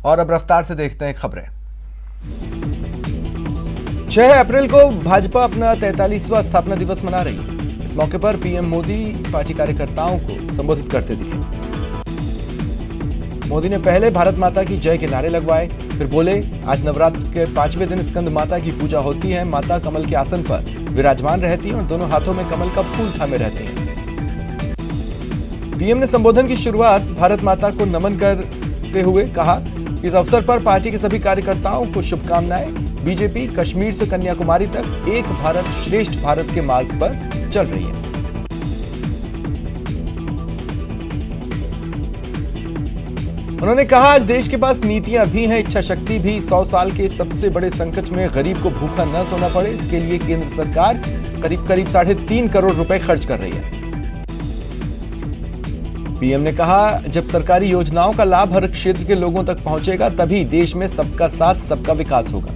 और अब रफ्तार से देखते हैं खबरें। 6 अप्रैल को भाजपा अपना 43वां स्थापना दिवस मना रही है। इस मौके पर पीएम मोदी पार्टी कार्यकर्ताओं को संबोधित करते दिखे। मोदी ने पहले भारत माता की जय के नारे लगवाए, फिर बोले, आज नवरात्र के 5वें दिन स्कंद माता की पूजा होती है। माता कमल के आसन पर विराजमान रहती है और दोनों हाथों में कमल का फूल थामे रहती हैं। पीएम ने संबोधन की शुरुआत भारत माता को नमन करते हुए कहा कि इस अवसर पर पार्टी के सभी कार्यकर्ताओं को शुभकामनाएं। बीजेपी कश्मीर से कन्याकुमारी तक एक भारत श्रेष्ठ भारत के मार्ग पर चल रही है। उन्होंने कहा, आज देश के पास नीतियां भी हैं, इच्छा शक्ति भी। 100 साल के सबसे बड़े संकट में गरीब को भूखा न सोना पड़े, इसके लिए केंद्र सरकार करीब 3.5 करोड़ रुपए खर्च कर रही है। पीएम ने कहा, जब सरकारी योजनाओं का लाभ हर क्षेत्र के लोगों तक पहुंचेगा, तभी देश में सबका साथ सबका विकास होगा।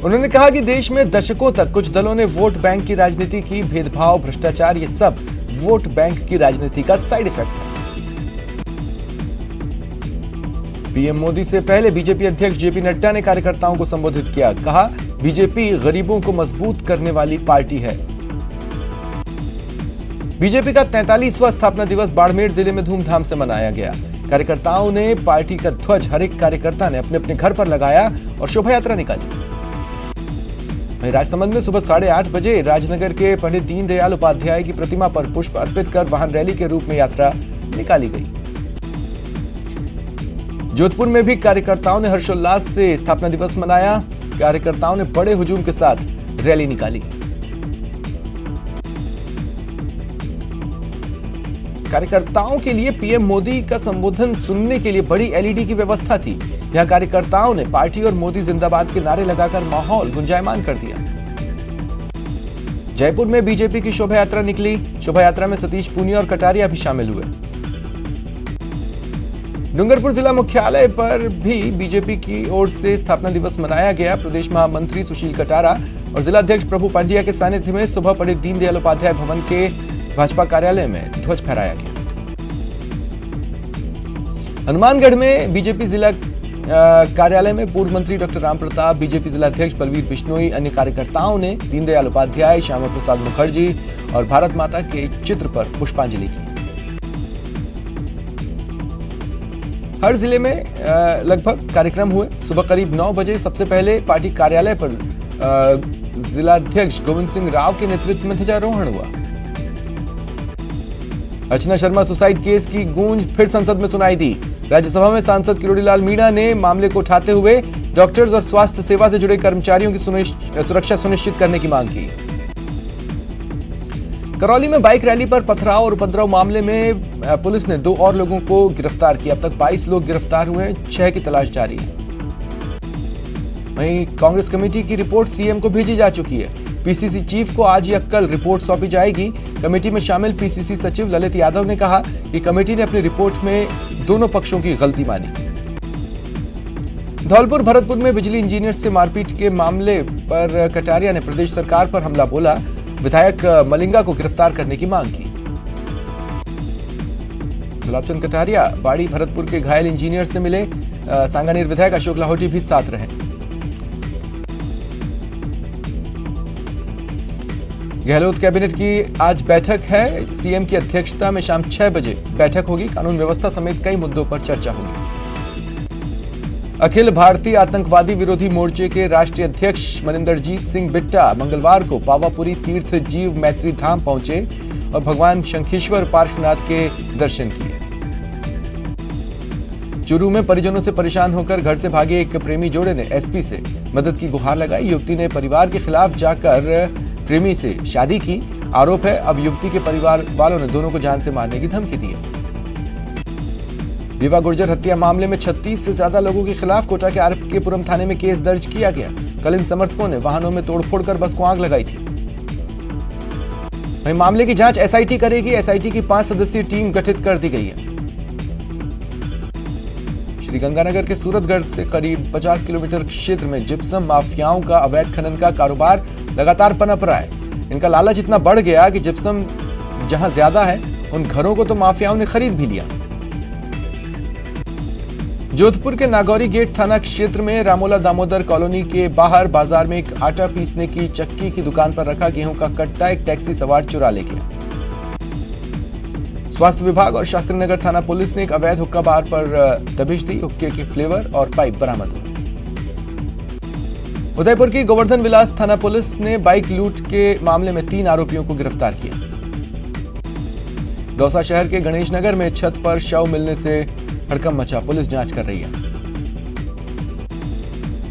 उन्होंने कहा कि देश में दशकों तक कुछ दलों ने वोट बैंक की राजनीति की। भेदभाव, भ्रष्टाचार, ये सब वोट बैंक की राजनीति का साइड इफेक्ट है। पीएम मोदी से पहले बीजेपी अध्यक्ष जेपी नड्डा ने कार्यकर्ताओं को संबोधित किया। कहा, बीजेपी गरीबों को मजबूत करने वाली पार्टी है। बीजेपी का 43वां स्थापना दिवस बाड़मेर जिले में धूमधाम से मनाया गया। कार्यकर्ताओं ने पार्टी का ध्वज हर एक कार्यकर्ता ने अपने अपने घर पर लगाया और शोभा यात्रा निकाली। वहीं राजसमंद में सुबह 8:30 बजे राजनगर के पंडित दीनदयाल उपाध्याय की प्रतिमा पर पुष्प अर्पित कर वाहन रैली के रूप में यात्रा निकाली गई। जोधपुर में भी कार्यकर्ताओं ने हर्षोल्लास से स्थापना दिवस मनाया। कार्यकर्ताओं ने बड़े हुजूम के साथ रैली निकाली। कार्यकर्ताओं के लिए पीएम मोदी का संबोधन सुनने के लिए बड़ी एलईडी की व्यवस्था थी। यहां कार्यकर्ताओं ने पार्टी और मोदी जिंदाबाद के नारे लगाकर माहौल गुंजायमान कर दिया। जयपुर में बीजेपी की शोभा यात्रा निकली। शोभा यात्रा में सतीश पूनिया और कटारिया भी शामिल हुए। डूंगरपुर जिला मुख्यालय पर भी बीजेपी की ओर से स्थापना दिवस मनाया गया। प्रदेश महामंत्री सुशील कटारा और जिलाध्यक्ष प्रभु पांड्या के सानिध्य में सुबह पंडित दीनदयाल उपाध्याय भवन के भाजपा कार्यालय में ध्वज फहराया गया। हनुमानगढ़ में बीजेपी जिला कार्यालय में पूर्व मंत्री डॉक्टर रामप्रताप, बीजेपी जिलाध्यक्ष बलवीर बिश्नोई, अन्य कार्यकर्ताओं ने दीनदयाल उपाध्याय, श्यामा प्रसाद मुखर्जी और भारत माता के चित्र पर पुष्पांजलि की। हर जिले में लगभग कार्यक्रम हुए। सुबह करीब 9 बजे सबसे पहले पार्टी कार्यालय पर जिलाध्यक्ष गोविंद सिंह राव के नेतृत्व में ध्वजारोहण हुआ। अर्चना शर्मा सुसाइड केस की गूंज फिर संसद में सुनाई दी। राज्यसभा में सांसद किरोड़ीलाल मीणा ने मामले को उठाते हुए डॉक्टर्स और स्वास्थ्य सेवा से जुड़े कर्मचारियों की सुरक्षा सुनिश्चित करने की मांग की। करौली में बाइक रैली पर पथराव और उपद्रव मामले में पुलिस ने 2 और लोगों को गिरफ्तार किया। अब तक 22 लोग गिरफ्तार हुए हैं, 6 की तलाश जारी है। वहीं कांग्रेस कमेटी की रिपोर्ट सीएम को भेजी जा चुकी है। पीसीसी चीफ को आज या कल रिपोर्ट सौंपी जाएगी। कमेटी में शामिल पीसीसी सचिव ललित यादव ने कहा कि कमेटी ने अपनी रिपोर्ट में दोनों पक्षों की गलती मानी। धौलपुर भरतपुर में बिजली इंजीनियर से मारपीट के मामले पर कटारिया ने प्रदेश सरकार पर हमला बोला। विधायक मलिंगा को गिरफ्तार करने की मांग की। गुलाबचंद कटारिया बाड़ी भरतपुर के घायल इंजीनियर से मिले। सांगानेर विधायक अशोक लाहौटी भी साथ रहे। गहलोत कैबिनेट की आज बैठक है। सीएम की अध्यक्षता में शाम 6 बजे बैठक होगी। कानून व्यवस्था समेत कई मुद्दों पर चर्चा होगी। अखिल भारतीय आतंकवादी विरोधी मोर्चे के राष्ट्रीय अध्यक्ष मनिंदरजीत सिंह बिट्टा मंगलवार को पावापुरी तीर्थ जीव मैत्री धाम पहुंचे और भगवान शंखेश्वर पार्श्वनाथ के दर्शन किए। चूरू में परिजनों से परेशान होकर घर से भागे एक प्रेमी जोड़े ने एसपी से मदद की गुहार लगाई। युवती ने परिवार के खिलाफ जाकर प्रेमी से शादी की। आरोप है अब युवती के परिवार वालों ने दोनों को जान से मारने की धमकी दी है। विवा गुर्जर हत्या मामले में 36 से ज्यादा लोगों के खिलाफ कोटा के आरकेपुरम थाने में केस दर्ज किया गया। कल इन समर्थकों ने वाहनों में तोड़फोड़ कर बस को आग लगाई थी। वहीं मामले की जांच एसआईटी करेगी। एसआईटी की 5 सदस्यीय टीम गठित कर दी गई है। श्रीगंगानगर के सूरतगढ़ से करीब 50 किलोमीटर क्षेत्र में जिप्सम माफियाओं का अवैध खनन का कारोबार लगातार पनप रहा है। इनका लालच इतना बढ़ गया कि जिप्सम जहां ज्यादा है उन घरों को तो माफियाओं ने खरीद भी लिया। जोधपुर के नागौरी गेट थाना क्षेत्र में रामोला दामोदर कॉलोनी के बाहर बाजार में एक आटा पीसने की चक्की की दुकान पर रखा गेहूं का कट्टा एक टैक्सी सवार चुरा ले गया। स्वास्थ्य विभाग और शास्त्रीनगर थाना पुलिस ने एक अवैध हुक्का बार पर दबिश दी। हुक्के के फ्लेवर और पाइप बरामद हुए। उदयपुर की गोवर्धन विलास थाना पुलिस ने बाइक लूट के मामले में 3 आरोपियों को गिरफ्तार किया। दौसा शहर के गणेश नगर में छत पर शव मिलने से हड़कंप मचा, पुलिस जांच कर रही है।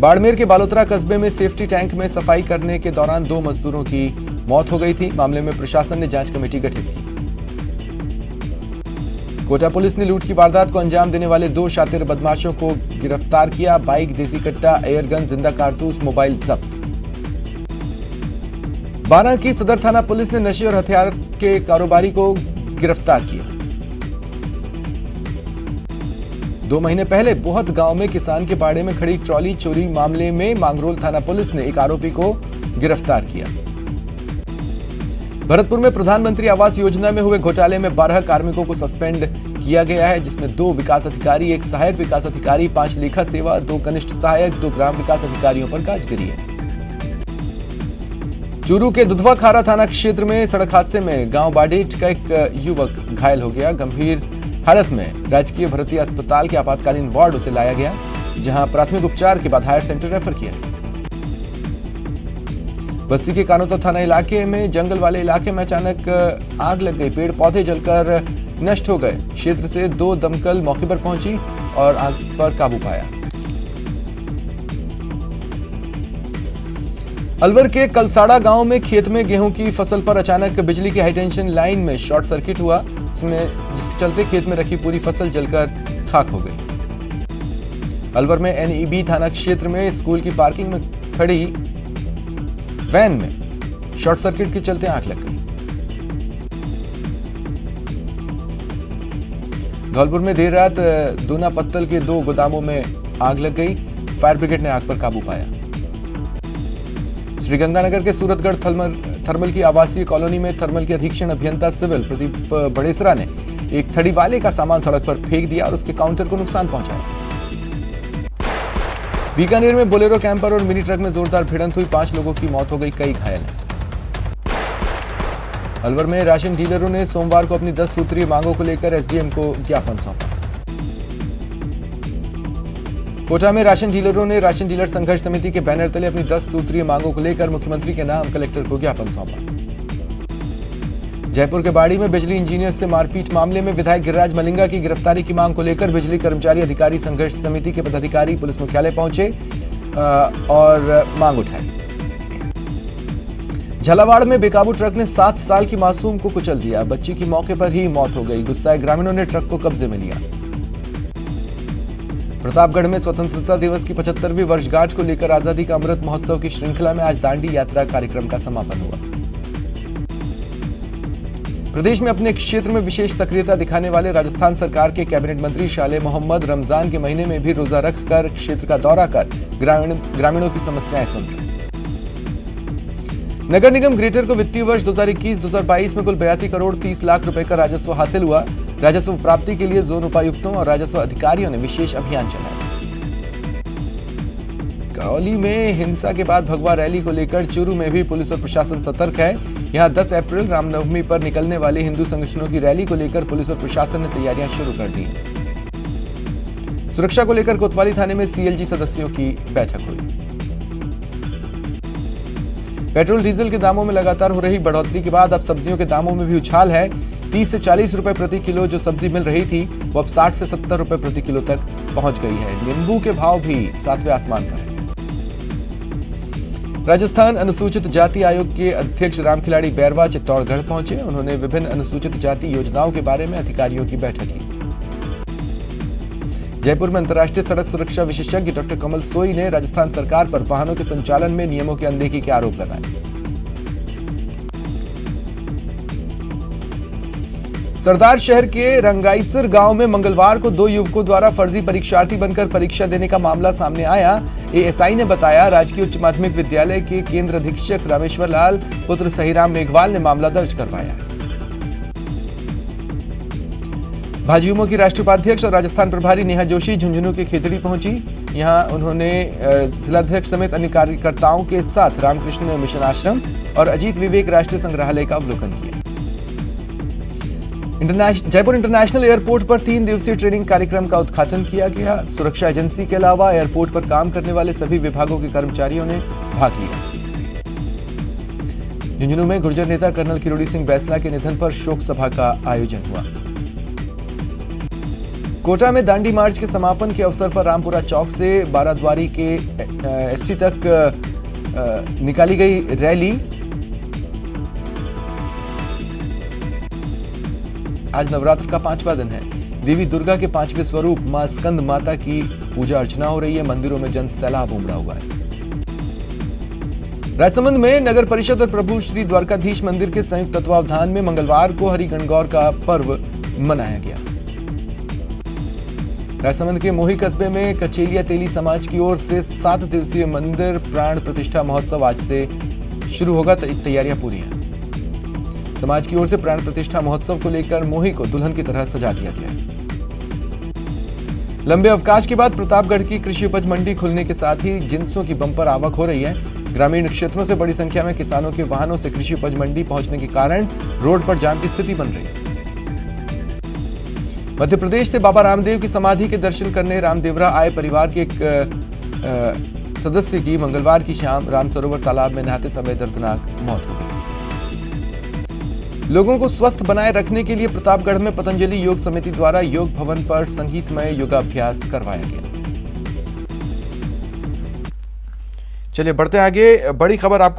बाड़मेर के बालोतरा कस्बे में सेफ्टी टैंक में सफाई करने के दौरान 2 मजदूरों की मौत हो गई थी। मामले में प्रशासन ने जांच कमेटी गठित की। कोटा पुलिस ने लूट की वारदात को अंजाम देने वाले 2 शातिर बदमाशों को गिरफ्तार किया। बाइक, देसी कट्टा, एयरगन, जिंदा कारतूस, मोबाइल जब्त। 12 की सदर थाना पुलिस ने नशे और हथियार के कारोबारी को गिरफ्तार किया। 2 महीने पहले बहुत गांव में किसान के बाड़े में खड़ी ट्रॉली चोरी मामले में मांगरोल थाना पुलिस ने एक आरोपी को गिरफ्तार किया। भरतपुर में प्रधानमंत्री आवास योजना में हुए घोटाले में 12 कार्मिकों को सस्पेंड किया गया है, जिसमें 2 विकास अधिकारी, 1 सहायक विकास अधिकारी, 5 लेखा सेवा, 2 कनिष्ठ सहायक, 2 ग्राम विकास अधिकारियों पर गाज गिरी है। चूरू के दुधवा खारा थाना क्षेत्र में सड़क हादसे में गांव बाडेट का एक युवक घायल हो गया। गंभीर हालत में राजकीय भरती अस्पताल के आपातकालीन वार्ड उसे लाया गया, जहां प्राथमिक उपचार के बाद हायर सेंटर रेफर किया। बस्ती के कानोता थाना इलाके में जंगल वाले इलाके में अचानक आग लग गई। पेड़ पौधे जलकर नष्ट हो गए। क्षेत्र से 2 दमकल मौके पर पहुंची और आग पर काबू पाया। अलवर के कलसाड़ा गांव में खेत में गेहूं की फसल पर अचानक बिजली की हाईटेंशन लाइन में शॉर्ट सर्किट हुआ, जिसके चलते खेत में रखी पूरी फसल जलकर खाक हो गई। अलवर में एनईबी थाना क्षेत्र में स्कूल की पार्किंग में खड़ी वैन में शॉर्ट सर्किट के चलते आग लग गई। धौलपुर में देर रात दूना पत्तल के 2 गोदामों में आग लग गई। फायर ब्रिगेड ने आग पर काबू पाया। श्रीगंगानगर के सूरतगढ़ थर्मल की आवासीय कॉलोनी में थर्मल के अधीक्षण अभियंता सिविल प्रदीप बड़ेसरा ने एक थड़ी वाले का सामान सड़क पर फेंक दिया और उसके काउंटर को नुकसान पहुंचाया। बीकानेर में बोलेरो कैंपर और मिनी ट्रक में जोरदार भिड़ंत हुई, 5 लोगों की मौत हो गई, कई घायल हैं। अलवर में राशन डीलरों ने सोमवार को अपनी 10 सूत्रीय मांगों को लेकर एसडीएम को ज्ञापन सौंपा। कोटा में राशन डीलरों ने राशन डीलर संघर्ष समिति के बैनर तले अपनी 10 सूत्रीय मांगों को लेकर मुख्यमंत्री के नाम कलेक्टर को ज्ञापन सौंपा। जयपुर के बाड़ी में बिजली इंजीनियर से मारपीट मामले में विधायक गिरिराज मलिंगा की गिरफ्तारी की मांग को लेकर बिजली कर्मचारी अधिकारी संघर्ष समिति के पदाधिकारी पुलिस मुख्यालय पहुंचे और मांग उठाई। झालावाड़ में बेकाबू ट्रक ने 7 साल की मासूम को कुचल दिया। बच्ची की मौके पर ही मौत हो गई। गुस्साए ग्रामीणों ने ट्रक को कब्जे में लिया। प्रतापगढ़ में स्वतंत्रता दिवस की 75वीं वर्षगांठ को लेकर आजादी का अमृत महोत्सव की श्रृंखला में आज दांडी यात्रा कार्यक्रम का समापन हुआ। प्रदेश में अपने क्षेत्र में विशेष सक्रियता दिखाने वाले राजस्थान सरकार के कैबिनेट मंत्री शाले मोहम्मद रमजान के महीने में भी रोजा रखकर क्षेत्र का दौरा कर ग्रामीणों की समस्याएं सुन रहे। नगर निगम ग्रेटर को वित्तीय वर्ष 2021-2022 में कुल 82 करोड़ 30 लाख रुपए का राजस्व हासिल हुआ। राजस्व प्राप्ति के लिए जोन उपायुक्तों और राजस्व अधिकारियों ने विशेष अभियान चलाया। करौली में हिंसा के बाद भगवा रैली को लेकर चूरू में भी पुलिस और प्रशासन सतर्क है। यहां 10 अप्रैल रामनवमी पर निकलने वाली हिंदू संगठनों की रैली को लेकर पुलिस और प्रशासन ने तैयारियां शुरू कर दी हैं। सुरक्षा को लेकर कोतवाली थाने में सीएलजी सदस्यों की बैठक हुई। पेट्रोल डीजल के दामों में लगातार हो रही बढ़ोतरी के बाद अब सब्जियों के दामों में भी उछाल है। 30 से 40 रुपए प्रति किलो जो सब्जी मिल रही थी वो अब 60 से 70 रुपए प्रति किलो तक पहुंच गई है। नींबू के भाव भी 7वें आसमान पर है। राजस्थान अनुसूचित जाति आयोग के अध्यक्ष रामखिलाड़ी बैरवा चित्तौड़गढ़ पहुंचे। उन्होंने विभिन्न अनुसूचित जाति योजनाओं के बारे में अधिकारियों की बैठक ली। जयपुर में अंतर्राष्ट्रीय सड़क सुरक्षा विशेषज्ञ डॉक्टर कमल सोई ने राजस्थान सरकार पर वाहनों के संचालन में नियमों की अनदेखी के आरोप लगाए। सरदार शहर के रंगाईसर गांव में मंगलवार को 2 युवकों द्वारा फर्जी परीक्षार्थी बनकर परीक्षा देने का मामला सामने आया। एएसआई ने बताया राजकीय उच्च माध्यमिक विद्यालय के केंद्र अधीक्षक रामेश्वर लाल पुत्र सहीराम मेघवाल ने मामला दर्ज करवाया है। भाजयुमो की राष्ट्रीय उपाध्यक्ष और राजस्थान प्रभारी नेहा जोशी झुंझुनू के खेतड़ी पहुंची। यहां उन्होंने जिलाध्यक्ष समेत अन्य कार्यकर्ताओं के साथ रामकृष्ण मिशन आश्रम और अजीत विवेक राष्ट्रीय संग्रहालय का अवलोकन किया। जयपुर इंटरनेशनल एयरपोर्ट पर 3 दिवसीय ट्रेनिंग कार्यक्रम का उद्घाटन किया गया। सुरक्षा एजेंसी के अलावा एयरपोर्ट पर काम करने वाले सभी विभागों के कर्मचारियों ने भाग लिया। झुंझुनू में गुर्जर नेता कर्नल किरोड़ी सिंह बैंसला के निधन पर शोक सभा का आयोजन हुआ। कोटा में दांडी मार्च के समापन के अवसर पर रामपुरा चौक से बाराद्वारी के एसटी तक निकाली गई रैली। आज नवरात्र का 5वां दिन है। देवी दुर्गा के 5वें स्वरूप मां स्कंद माता की पूजा अर्चना हो रही है। मंदिरों में जन सैलाब उमड़ा हुआ है। राजसमंद में नगर परिषद और प्रभु श्री द्वारकाधीश मंदिर के संयुक्त तत्वावधान में मंगलवार को हरि गणगौर का पर्व मनाया गया। राजसमंद के मोही कस्बे में कचेलिया तेली समाज की ओर से 7 दिवसीय मंदिर प्राण प्रतिष्ठा महोत्सव आज से शुरू होगा। तैयारियां पूरी हैं। समाज की ओर से प्राण प्रतिष्ठा महोत्सव को लेकर मोही को दुल्हन की तरह सजा दिया गया है। लंबे अवकाश के बाद प्रतापगढ़ की कृषि उपज मंडी खुलने के साथ ही जिंसों की बंपर आवक हो रही है। ग्रामीण क्षेत्रों से बड़ी संख्या में किसानों के वाहनों से कृषि उपज मंडी पहुंचने के कारण रोड पर जाम की स्थिति बन रही है। मध्य प्रदेश से बाबा रामदेव की समाधि के दर्शन करने रामदेवरा आए परिवार के एक सदस्य की मंगलवार की शाम रामसरोवर तालाब में नहाते समय दर्दनाक मौत हो गई। लोगों को स्वस्थ बनाए रखने के लिए प्रतापगढ़ में पतंजलि योग समिति द्वारा योग भवन पर संगीतमय योगाभ्यास करवाया गया। चलिए बढ़ते आगे। बड़ी खबर आपको